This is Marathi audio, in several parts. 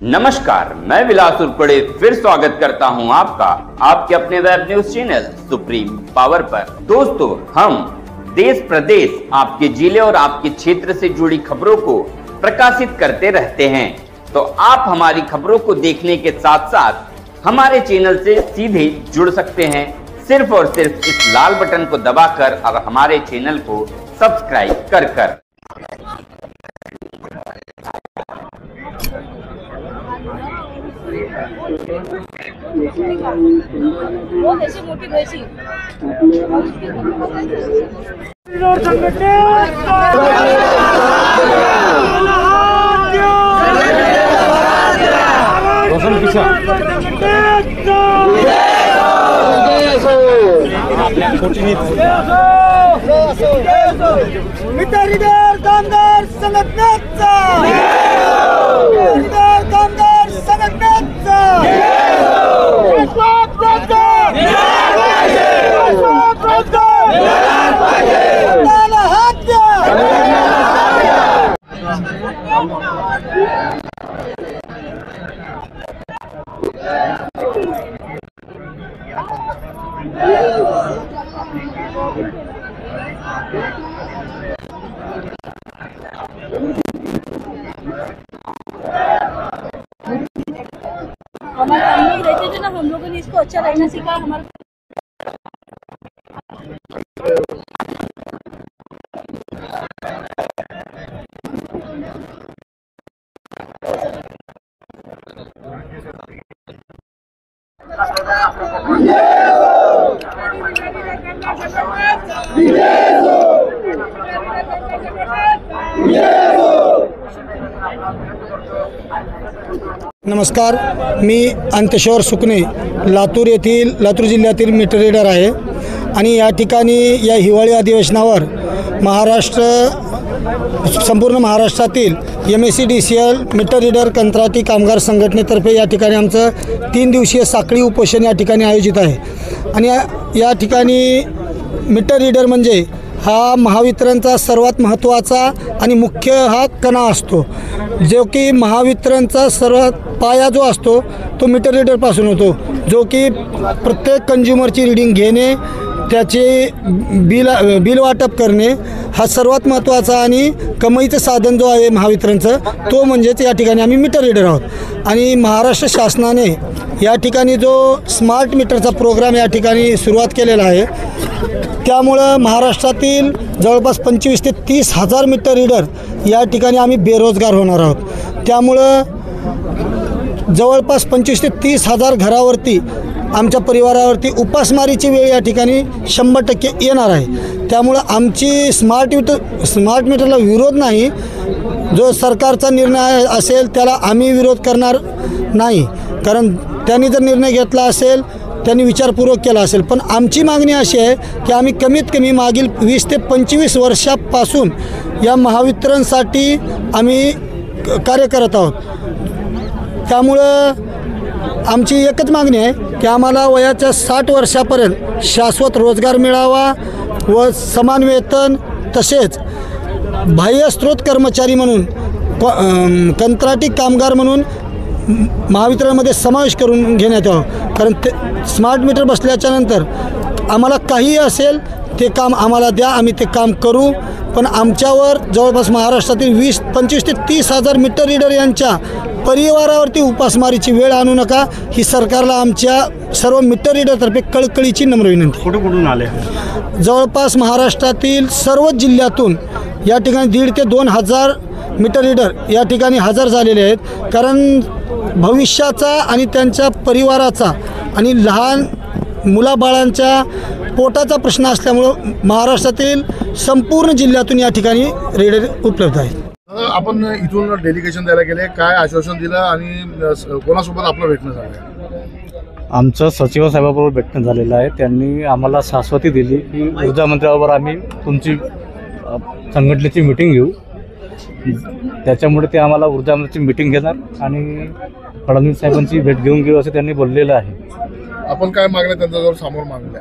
नमस्कार, मैं विलास उर्पड़े फिर स्वागत करता हूं आपका आपके अपने web news channel supreme power पर। दोस्तों, हम देश प्रदेश, आपके जिले और आपके क्षेत्र से जुड़ी खबरों को प्रकाशित करते रहते हैं। तो आप हमारी खबरों को देखने के साथ साथ हमारे चैनल से सीधे जुड़ सकते हैं, सिर्फ और सिर्फ इस लाल बटन को दबाकर और हमारे चैनल को सब्सक्राइब कर। मित्ररीडर कामगार संघटनेचा कामगार संघटनेचा शाश्वत रोजगार त्याला हात द्या। हमारे हम लोग रहते थे ना, हम लोगों ने इसको अच्छा रहना सीखा। हमारे नमस्कार, मी अंतशौर सुकणे लातूर जिल्ह्यातील मीटर रीडर आहे आणि या ठिकाणी या हिवाळी अधिवेशनावर संपूर्ण महाराष्ट्रातील MSEDCL मीटर रीडर कंत्राटी कामगार संघटनेतर्फे या ठिकाणी आमचं 3 दिवसीय साखळी उपोषण या ठिकाणी आयोजित आहे। आणि या ठिकाणी मीटर रीडर म्हणजे हा महावितरणचा सर्वात महत्त्वाचा आणि मुख्य हा कणा असतो, जो की महावितरणचा सर्वात पाया जो असतो तो मीटर रीडरपासून होतो, जो की प्रत्येक कंझ्युमरची रीडिंग घेणे, त्याचे बिल वाटप करणे हा सर्वात महत्त्वाचा आणि कमाईचं साधन जो आहे महावितरणचं, तो म्हणजेच या ठिकाणी आम्ही मीटर रीडर आहोत। आणि महाराष्ट्र शासनाने या ठिकाणी जो स्मार्ट मीटरचा प्रोग्राम या ठिकाणी सुरुवात केलेला आहे, त्यामुळं महाराष्ट्रातील जवळपास 25 ते 30 हजार मीटर रीडर या ठिकाणी आम्ही बेरोजगार होणार आहोत। त्यामुळं जवळपास 25 ते 30 हजार घरावरती, आमच्या परिवारावरती उपासमारीची वेळ या ठिकाणी 100% येणार आहे। त्यामुळं आमची स्मार्ट मीटरला विरोध नाही, जो सरकारचा निर्णय असेल त्याला आम्ही विरोध करणार नाही, कारण त्यांनी जर निर्णय घेतला असेल, त्यांनी विचारपूर्वक केला असेल। पण आमची मागणी अशी आहे की आम्ही कमीत कमी मागील 20 ते 25 वर्षापासून या महावितरणसाठी आम्ही कार्य करत आहोत। त्यामुळं आमची एकच मागणी आहे की आम्हाला वयाच्या 60 वर्षापर्यंत शाश्वत रोजगार मिळावा व समान वेतन, तसेच बाह्य स्रोत कर्मचारी म्हणून कंत्राटी कामगार म्हणून महावितरणमध्ये समावेश करून घेण्यात यावं। कारण ते स्मार्ट मीटर बसल्याच्या नंतर आम्हाला काही असेल ते काम आम्हाला द्या, आम्ही ते काम करू। पण आमच्यावर जवळपास महाराष्ट्रातील 25 ते 30 हजार मीटर रीडर यांच्या परिवारावरती उपासमारीची वेळ आणू नका, ही सरकारला आमच्या सर्व मीटर रीडरतर्फे कळकळीची नम्र विनंती। कुठून आले? जवळपास महाराष्ट्रातील सर्व जिल्ह्यातून या ठिकाणी 1,500 ते 2,000 मीटर रीडर या ठिकाणी हजर झालेले आहेत। कारण भविष्याचा आणि त्यांच्या परिवाराचा आणि लहान मुलाबाळांच्या पोटाचा प्रश्न असल्यामुळं महाराष्ट्रातील संपूर्ण जिल्ह्यातून या ठिकाणी रीडर उपलब्ध आहेत। आपण इथून डेलिगेशन द्यायला गेले, काय आश्वासन दिलं आणि कोणासोबत आपलं भेटणं झालं? आमचं सचिव साहेबाबरोबर भेटणं झालेलं आहे। त्यांनी आम्हाला शाश्वती दिली की ऊर्जा मंत्र्याबरोबर आम्ही तुमची संघटनेची मीटिंग घेऊ, त्याच्यामुळे ते आम्हाला ऊर्जा मंत्र्याची मीटिंग घेणार आणि फडणवीस साहेबांची भेट घेऊन घेऊ असं त्यांनी बोललेलं आहे। आपण काय मागण्या त्यांच्याजवळ समोर मागल्या?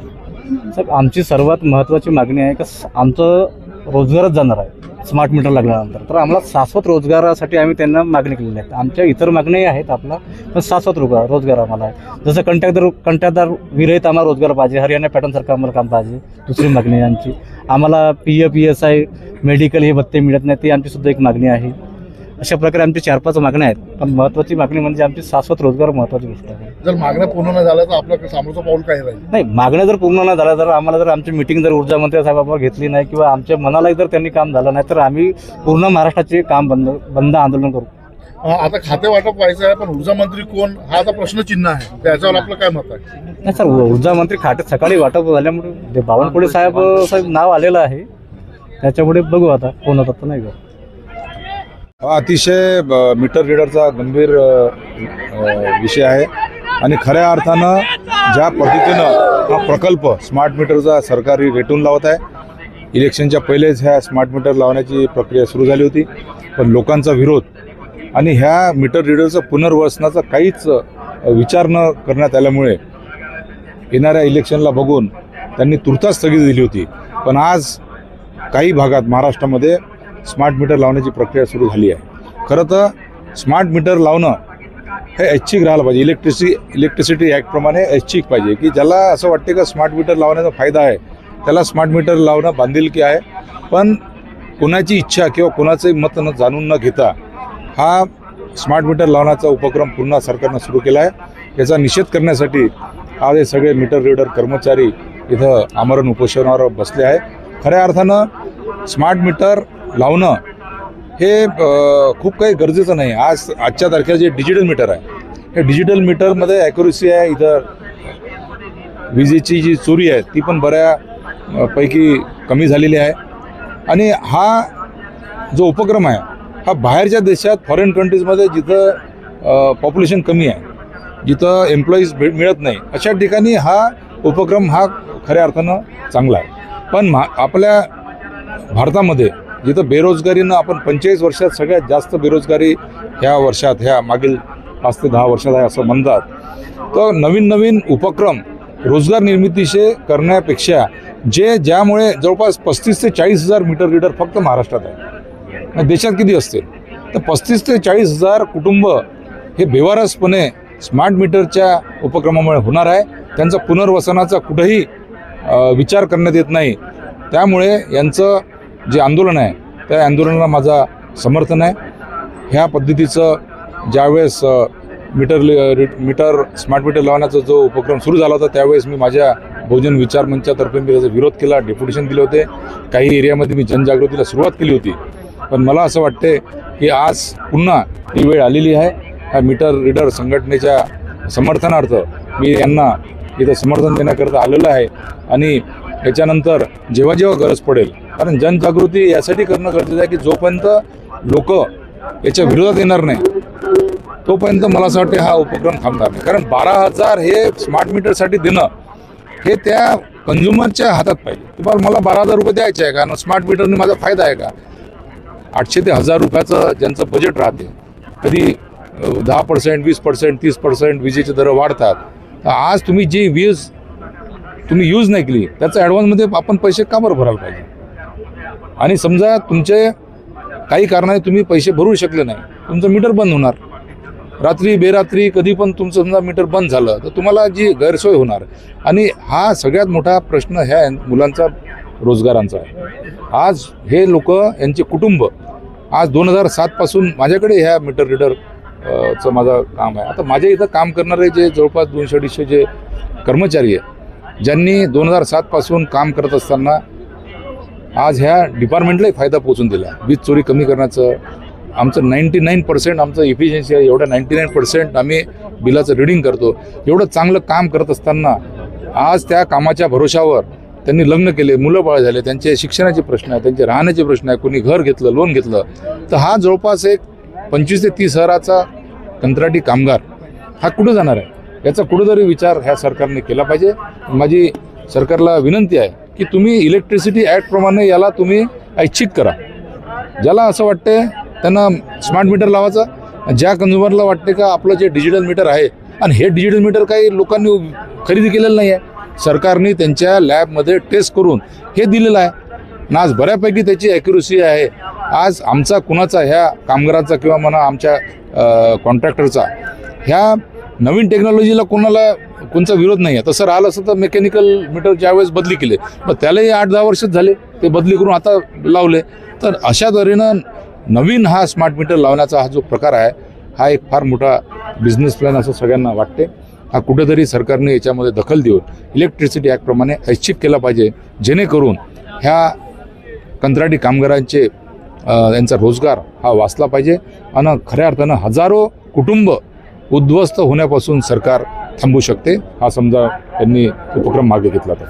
साहेब, आमची सर्वात महत्त्वाची मागणी आहे की आमचं रोजगारच जाणार आहे, स्मार्ट मीटर लागल्यानंतर. तर आम्हाला शाश्वत रोजगारासाठी आम्ही त्यांना मागणी केलेली आहे. आमच्या इतर मागण्याही आहेत आपला, पण शाश्वत रोजगार आम्हाला आहे. जसं कंत्राटदार विरहित आम्हाला रोजगार पाहिजे, हरियाणा पॅटर्नसारखं आम्हाला काम पाहिजे. दुसरी मागणी आहे आमची. आम्हाला PF PSI मेडिकल हे भत्ते मिळत नाही, ती आमची सुद्धा एक मागणी आहे. अशा प्रकारे आमची 4-5 मागण्या आहेत, पण महत्त्वाची मागणी म्हणजे आमची शाश्वत रोजगार महत्त्वाची गोष्ट आहे. जर मागण्या पूर्ण न झाल्या तर आपलं समोरचं पाऊल काय राहील? नाही, मागण्या जर पूर्ण न झाल्या, तर आम्हाला जर आमची मिटिंग जर ऊर्जा मंत्री साहेबांवर घेतली नाही किंवा आमच्या मनालाही जर त्यांनी काम झालं नाही, तर आम्ही पूर्ण महाराष्ट्राचे काम बंद आंदोलन करू. आता खाते वाटप व्हायचं आहे, पण ऊर्जा मंत्री कोण हा आता प्रश्नचिन्ह आहे. त्याच्यावर आपलं काय मत आहे? नाही सर, ऊर्जा मंत्री खाते सकाळी वाटप झाल्यामुळे बावनकुळे साहेब नाव आलेलं आहे, त्याच्यामुळे बघू आता कोण होतात तर नाही का. हा अतिशय मीटर रीडरचा गंभीर विषय आहे आणि खऱ्या अर्थानं ज्या पद्धतीनं हा प्रकल्प स्मार्ट मीटरचा सरकारी रेटून लावत आहे. इलेक्शनच्या पहिलेच ह्या स्मार्ट मीटर लावण्याची प्रक्रिया सुरू झाली होती, पण लोकांचा विरोध आणि ह्या मीटर रीडरचं पुनर्वसनाचा काहीच विचार न करण्यात आल्यामुळे येणाऱ्या इलेक्शनला बघून त्यांनी तुर्तास स्थगिती दिली होती. पण आज काही भागात महाराष्ट्रामध्ये स्मार्ट मीटर लावण्याची प्रक्रिया सुरू झाली आहे. खरं तर स्मार्ट मीटर लावणं हे ऐच्छिक राहायला पाहिजे. इलेक्ट्रिसिटी ॲक्टप्रमाणे ऐच्छिक पाहिजे, की ज्याला असं वाटते का स्मार्ट मीटर लावण्याचा फायदा आहे त्याला स्मार्ट मीटर लावणं बांधिलकी आहे. पण कोणाची इच्छा किंवा कोणाचंही मत जाणून न घेता हा स्मार्ट मीटर लावण्याचा उपक्रम पुन्हा सरकारनं सुरू केला आहे. याचा निषेध करण्यासाठी आज हे सगळे मीटर रीडर कर्मचारी इथं आमरण उपोषणावर बसले आहे. खऱ्या अर्थानं स्मार्ट मीटर लावणं हे खूप काही गरजेचं नाही. आजच्या तारखेला जे डिजिटल मीटर आहे, हे डिजिटल मीटरमध्ये ॲक्युरेसी आहे, इथं विजेची जी चोरी आहे ती पण बऱ्यापैकी कमी झालेली आहे. आणि हा जो उपक्रम आहे हा बाहेरच्या देशात फॉरेन कंट्रीजमध्ये जिथं पॉप्युलेशन कमी आहे, जिथं एम्प्लॉईज मिळत नाही, अशा ठिकाणी हा उपक्रम हा खऱ्या अर्थानं चांगला आहे. पण आपल्या भारतामध्ये जिथं बेरोजगारीनं आपण 45 वर्षात सगळ्यात जास्त बेरोजगारी ह्या वर्षात, ह्या मागील 5 ते 10 वर्षात आहे असं म्हणतात. तर नवीन उपक्रम रोजगार निर्मितीशी करण्यापेक्षा ज्यामुळे जवळपास 35 ते 40 हजार मीटर रीडर फक्त महाराष्ट्रात आहे. देशात किती असतील? तर 35 ते 40 हजार कुटुंब हे बेवारसपणे स्मार्ट मीटरच्या उपक्रमामुळे होणार आहे. त्यांचा पुनर्वसनाचा कुठेही विचार करण्यात येत नाही. त्यामुळे यांचं जे आंदोलन आहे त्या आंदोलनाला माझा समर्थन आहे. ह्या पद्धतीचं ज्यावेळेस स्मार्ट मीटर लावण्याचा जो उपक्रम सुरू झाला होता त्यावेळेस मी माझ्या बहुजन विचार मंचातर्फे मी त्याचा विरोध केला, डेप्युटेशन दिले होते. काही एरियामध्ये मी जनजागृतीला सुरुवात केली होती. पण मला असं वाटते की आज पुन्हा ही वेळ आलेली आहे. ह्या मीटर रीडर संघटनेच्या समर्थनार्थ मी यांना इथं समर्थन देण्याकरता आलेलं आहे. आणि याच्यानंतर जेव्हा गरज पडेल, कारण जनजागृती यासाठी करणं गरजेचं आहे की जोपर्यंत लोक याच्या विरोधात येणार नाही तोपर्यंत मला असं वाटतं हा उपक्रम थांबणार नाही. कारण 12,000 हे स्मार्ट मीटरसाठी देणं हे त्या कंझ्युमरच्या हातात पाहिजे. तुम्हाला मला 12,000 रुपये द्यायचे आहे का? स्मार्ट मीटरने माझा फायदा आहे का? 800 ते 1,000 रुपयाचं ज्यांचं बजेट राहते, कधी 10%, 20%, 30% विजेचे दर वाढतात. तर आज तुम्ही जी वीज तुम्ही यूज नाही केली त्याचा ॲडव्हान्समध्ये आपण पैसे का बरं भरायला पाहिजे? आणि समजा तुमचे काही कारणाने तुम्ही पैसे भरू शकले नाही, तुमचं मीटर बंद होणार. रात्री बेरात्री कधी पण तुमचं समजा मीटर बंद झालं तर तुम्हाला जी गैरसोय होणार. आणि हा सगळ्यात मोठा प्रश्न ह्या मुलांचा रोजगारांचा आहे. आज हे लोक यांचे कुटुंब आज 2007 पासून माझ्याकडे ह्या मीटर रीडरचं माझं काम आहे. आता माझ्या इथं काम करणारे जे जवळपास 200-250 जे कर्मचारी आहे ज्यांनी 2007 पासून काम करत असताना आज ह्या डिपार्टमेंटलाही फायदा पोहोचून दिला. वीज चोरी कमी करण्याचं आमचं 99% आमचं इफिशियन्सी आहे. एवढं 99% आम्ही बिलाचं रिडिंग करतो. एवढं चांगलं काम करत असताना आज त्या कामाच्या भरोशावर त्यांनी लग्न केले, मुलं बाळ झाले, त्यांचे शिक्षणाचे प्रश्न आहे, त्यांचे राहण्याचे प्रश्न आहे, कोणी घर घेतलं, लोन घेतलं. तर हा जवळपास एक 25 ते 30 हजाराचा कंत्राटी कामगार हा कुठं जाणार आहे? याचा कुठंतरी विचार ह्या सरकारने केला पाहिजे. माझी सरकारला विनंती आहे की तुम्ही इलेक्ट्रिसिटी ॲक्टप्रमाणे याला तुम्ही ऐच्छिक करा. ज्याला असं वाटते त्यांना स्मार्ट मीटर लावायचं, ज्या कंझ्युमरला वाटते का आपलं जे डिजिटल मीटर आहे, आणि हे डिजिटल मीटर काही लोकांनी खरेदी केलेलं नाही आहे, सरकारने त्यांच्या लॅबमध्ये टेस्ट करून हे दिलेलं आहे. आणि आज बऱ्यापैकी त्याची ॲक्युरसी आहे. आज आमचा कुणाचा ह्या कामगाराचा किंवा म्हणा आमच्या कॉन्ट्रॅक्टरचा ह्या नवीन टेक्नॉलॉजीला कोणचा विरोध नाही आहे. तसं राहिलं असतं तर मेकॅनिकल मीटर ज्यावेळेस बदली केले मग त्यालाही 8-10 वर्षच झाले ते बदली करून आता लावले. तर अशा तऱ्हेनं नवीन हा स्मार्ट मीटर लावण्याचा हा जो प्रकार आहे हा एक फार मोठा बिझनेस प्लॅन असं सगळ्यांना वाटते. हा कुठेतरी सरकारने याच्यामध्ये दखल देऊन इलेक्ट्रिसिटी ॲक्टप्रमाणे ऐच्छिक केला पाहिजे, जेणेकरून ह्या कंत्राटी कामगारांचे यांचा रोजगार हा वाचला पाहिजे आणि खऱ्या अर्थानं हजारो कुटुंब उद्ध्वस्त होण्यापासून सरकार थांबू शकते. हा समजा त्यांनी उपक्रम मागे घेतला तर.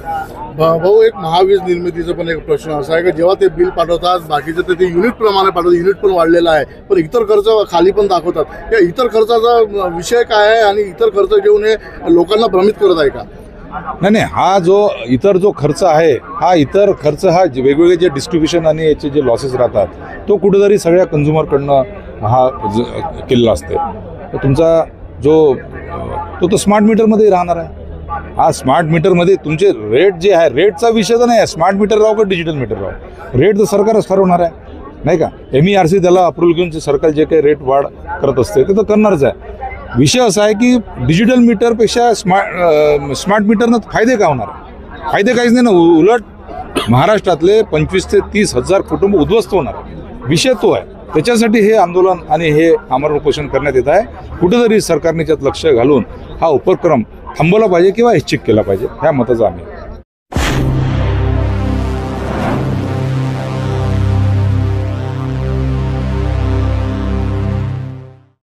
भाऊ, एक महावीज निर्मितीचा पण एक प्रश्न असा आहे की जेव्हा ते बिल पाठवतात बाकीचे ते युनिट प्रमाणे पाठवतात, युनिट पण वाढलेला आहे पण इतर खर्च खाली पण दाखवतात. या इतर खर्चाचा विषय काय आहे आणि इतर खर्च घेऊन हे लोकांना भ्रमित करत आहे का? नाही, हा जो इतर जो खर्च आहे हा इतर खर्च हा वेगवेगळे जे डिस्ट्रीब्युशन आणि याचे जे लॉसेस राहतात तो कुठेतरी सगळ्या कन्झ्युमरकडनं हा केलेला असते. तर तुमचा जो तो स्मार्ट मीटरमध्ये राहणार आहे. हा स्मार्ट मीटरमध्ये तुमचे रेट जे आहे रेटचा विषय तर नाही आहे. स्मार्ट मीटर राहो का डिजिटल मीटर राहो रेट तर सरकारच ठरवणार आहे नाही का. MERC त्याला अप्रूव्हल घेऊन सरकार जे काही रेट वाढ करत असते ते तर करणारच आहे. विषय असा आहे की डिजिटल मीटरपेक्षा स्मार्ट मीटरनं फायदे का होणार? फायदे काहीच नाही ना. उलट महाराष्ट्रातले 25 ते 30 हजार कुटुंब उद्ध्वस्त होणार. विषय तो आहे. त्याच्यासाठी हे आंदोलन आणि हे आमरण उपोषण करण्यात येत आहे. कुठेतरी सरकारने त्यात लक्ष घालून हा उपक्रम थांबवला पाहिजे किंवा ऐच्छिक केला पाहिजे ह्या मताचा आम्ही